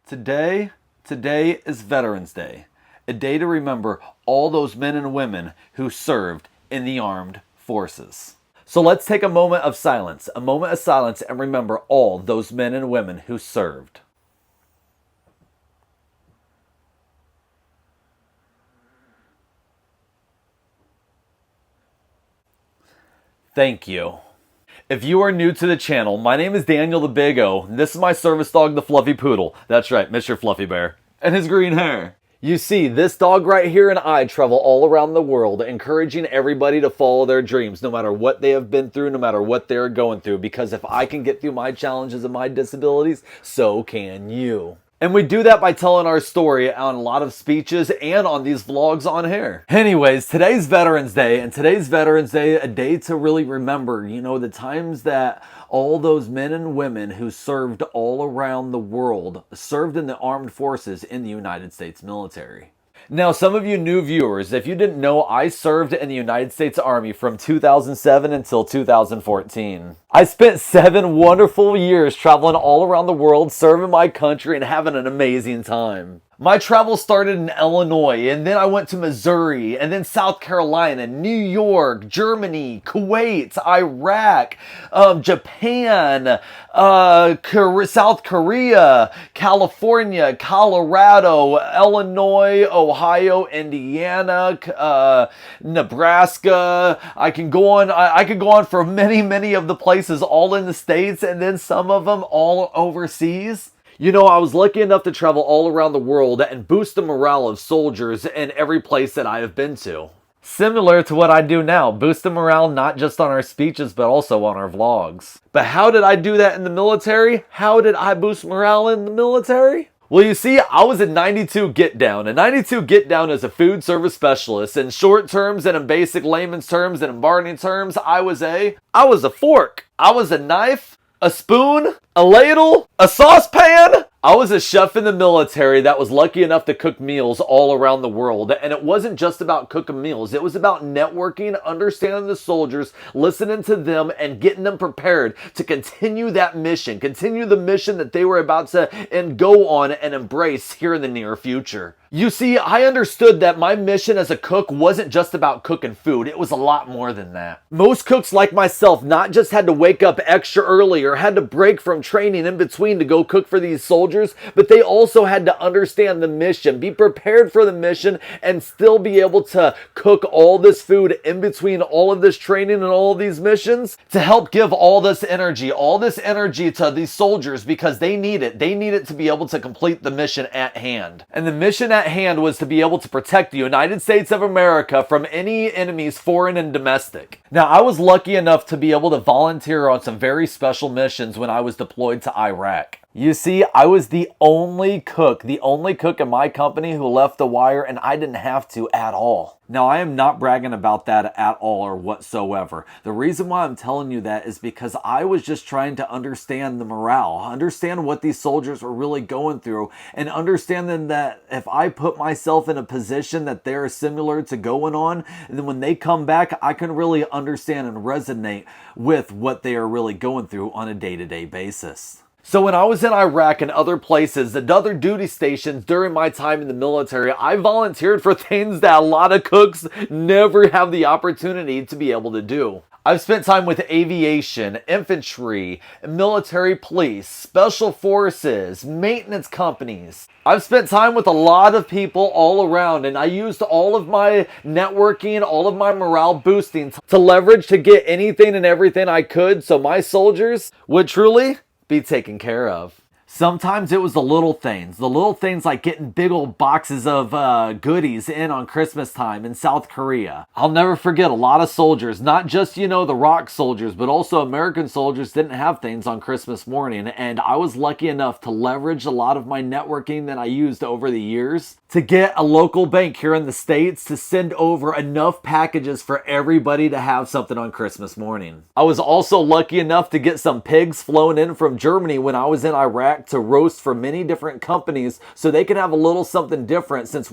Today is Veterans Day, a day to remember all those men and women who served in the armed forces. So let's take a moment of silence and remember all those men and women who served. Thank you. If you are new to the channel, my name is Daniel the Big O, and this is my service dog, the Fluffy Poodle. That's right, Mr. Fluffy Bear. And his green hair. You see, this dog right here and I travel all around the world, encouraging everybody to follow their dreams, no matter what they have been through, no matter what they're going through, because if I can get through my challenges and my disabilities, so can you. And we do that by telling our story on a lot of speeches and on these vlogs on here. Anyways, today's Veterans Day, and today's Veterans Day, a day to really remember, the times that all those men and women who served all around the world, served in the armed forces in the United States military. Now, some of you new viewers, if you didn't know, I served in the United States Army from 2007 until 2014. I spent 7 wonderful years traveling all around the world, serving my country and having an amazing time. My travel started in Illinois, and then I went to Missouri, and then South Carolina, New York, Germany, Kuwait, Iraq, Japan, South Korea, California, Colorado, Illinois, Ohio, Indiana, Nebraska. I could go on for many of the places, all in the States, and then some of them all overseas. I was lucky enough to travel all around the world and boost the morale of soldiers in every place that I have been to. Similar to what I do now, boost the morale not just on our speeches, but also on our vlogs. But how did I do that in the military? How did I boost morale in the military? Well, you see, I was a 92 Get Down. A 92 Get Down is a food service specialist. In short terms and in basic layman's terms and in bargaining terms, I was a fork. I was a knife. A spoon, a ladle, a saucepan. I was a chef in the military that was lucky enough to cook meals all around the world. And it wasn't just about cooking meals. It was about networking, understanding the soldiers, listening to them, and getting them prepared to continue that mission. Continue the mission that they were about to go on and embrace here in the near future. You see, I understood that my mission as a cook wasn't just about cooking food. It was a lot more than that. Most cooks like myself not just had to wake up extra early or had to break from training in between to go cook for these soldiers, but they also had to understand the mission, be prepared for the mission, and still be able to cook all this food in between all of this training and all of these missions to help give all this energy to these soldiers because they need it. They need it to be able to complete the mission at hand. And the mission at hand was to be able to protect the United States of America from any enemies, foreign and domestic. Now, I was lucky enough to be able to volunteer on some very special missions when I was deployed to Iraq. You see, I was the only cook in my company who left the wire, and I didn't have to at all. Now, I am not bragging about that at all or whatsoever. The reason why I'm telling you that is because I was just trying to understand the morale, understand what these soldiers were really going through, and understanding that if I put myself in a position that they're similar to going on, then when they come back, I can really understand and resonate with what they are really going through on a day-to-day basis. So when I was in Iraq and other places, and other duty stations during my time in the military, I volunteered for things that a lot of cooks never have the opportunity to be able to do. I've spent time with aviation, infantry, military police, special forces, maintenance companies. I've spent time with a lot of people all around, and I used all of my networking, all of my morale boosting to leverage to get anything and everything I could so my soldiers would truly be taken care of. Sometimes it was the little things like getting big old boxes of goodies in on Christmas time in South Korea. I'll never forget a lot of soldiers, not just, the ROK soldiers, but also American soldiers didn't have things on Christmas morning. And I was lucky enough to leverage a lot of my networking that I used over the years to get a local bank here in the States to send over enough packages for everybody to have something on Christmas morning. I was also lucky enough to get some pigs flown in from Germany when I was in Iraq to roast for many different companies so they can have a little something different since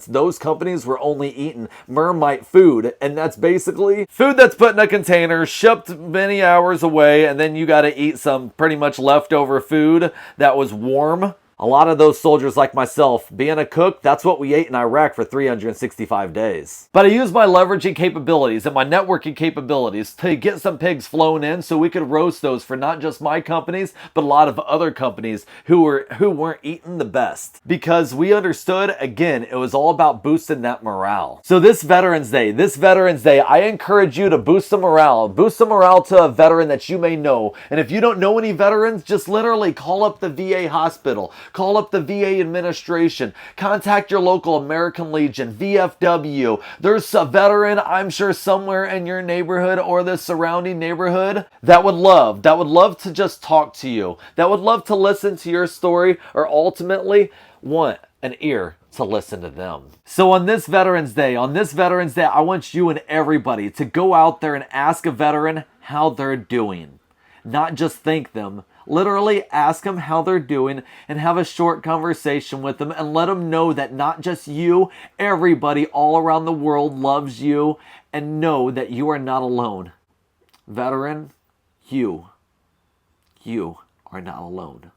those companies were only eating Marmite food, and that's basically food that's put in a container, shipped many hours away, and then you got to eat some pretty much leftover food that was warm A lot of those soldiers like myself, being a cook, that's what we ate in Iraq for 365 days. But I used my leveraging capabilities and my networking capabilities to get some pigs flown in so we could roast those for not just my companies, but a lot of other companies who weren't eating the best. Because we understood, again, it was all about boosting that morale. So this Veterans Day, I encourage you to boost the morale. Boost the morale to a veteran that you may know. And if you don't know any veterans, just literally call up the VA hospital. Call up the VA administration. Contact your local American Legion, VFW. There's a veteran, I'm sure, somewhere in your neighborhood or the surrounding neighborhood that would love to just talk to you, that would love to listen to your story, or ultimately want an ear to listen to them. So on this Veterans Day, I want you and everybody to go out there and ask a veteran how they're doing. Not just thank them. Literally ask them how they're doing and have a short conversation with them and let them know that not just you, everybody all around the world loves you, and know that you are not alone. Veteran, you are not alone.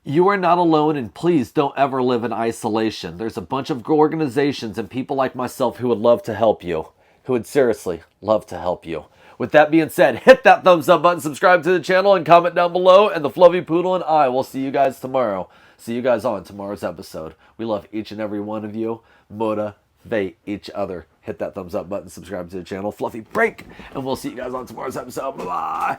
You are not alone, and please don't ever live in isolation. There's a bunch of organizations and people like myself who would love to help you, who would seriously love to help you. With that being said, hit that thumbs up button, subscribe to the channel, and comment down below. And the Fluffy Poodle and I will see you guys tomorrow. See you guys on tomorrow's episode. We love each and every one of you. Motivate each other. Hit that thumbs up button, subscribe to the channel. Fluffy break. And we'll see you guys on tomorrow's episode. Bye-bye.